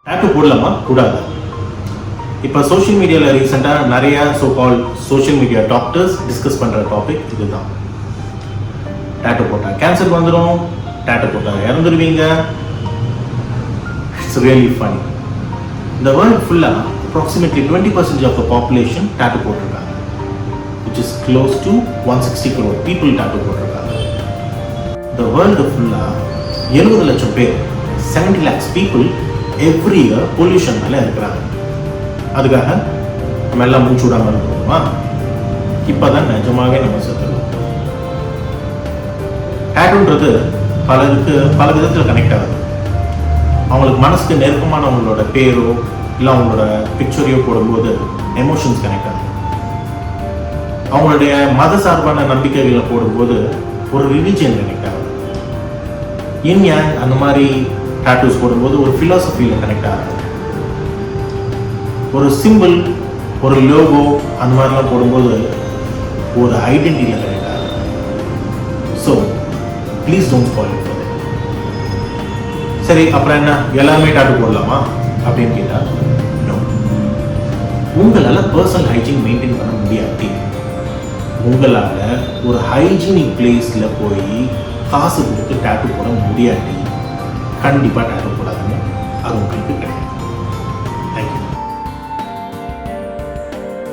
Date போடலாமா கூடாது? இப்போ சோஷியல் மீடியாவில் ரீசெண்டாக நிறைய so called social media doctors discuss பண்ணுற டாபிக் இதுதான். டேட்டு போட்டால் கேன்சர் வந்துடும், டேட்டு போட்டால் இறந்துடுவீங்க. It's really funny. இந்த வேர்ல்டு ஃபுல்லாக approximately 20% of the population tattoo போட்டிருக்காங்க, which is close to 160 crore people tattoo போட்டிருக்காங்க. இந்த வேர்ல்டு ஃபுல்லாக 70 லட்சம் பேர் 70 lakhs people every year pollution மேலே இருக்கிறாங்க. அதுக்காக நம்ம எல்லாம் மூச்சு விடாமல் இருக்கணுமா? இப்போ தான் நிஜமாகவே நம்ம செத்துருவோம். டேட்டூன்றது பலருக்கு பல விதத்தில் கனெக்ட் ஆகுது. அவங்களுக்கு மனசுக்கு நெருக்கமானவங்களோட பேரோ இல்லை அவங்களோட பிக்சரையோ போடும்போது எமோஷன்ஸ் கனெக்ட் ஆகுது. அவங்களுடைய மத சார்பான நம்பிக்கைகளை போடும்போது ஒரு ரிலிஜியன் கனெக்ட் ஆகுது. இன் யாங் அந்த மாதிரி டாட்டூஸ் போடும்போது ஒரு ஃபிலாசபியில் கனெக்ட் ஆகுது. ஒரு சிம்பிள், ஒரு லோகோ அந்த மாதிரிலாம் போடும்போது ஒரு ஐடென்டிட்டியில் கனெக்ட் ஆகுது. So please don't spoil it. சரி, அப்புறம் என்ன எல்லாருமே டாட்டூ போடலாமா அப்படின்னு கேட்டால் நோ. உங்களால் பர்சனல் ஹைஜீன் மெயின்டைன் பண்ண முடியாது. உங்களால் ஒரு ஹைஜீனிக் பிளேஸில் போய் காசு கொடுத்து டாட்டூ போட முடியாது. கண்டிப்பாக டாட்டூ போடாதுங்க, அது உங்களுக்கு கிடையாது.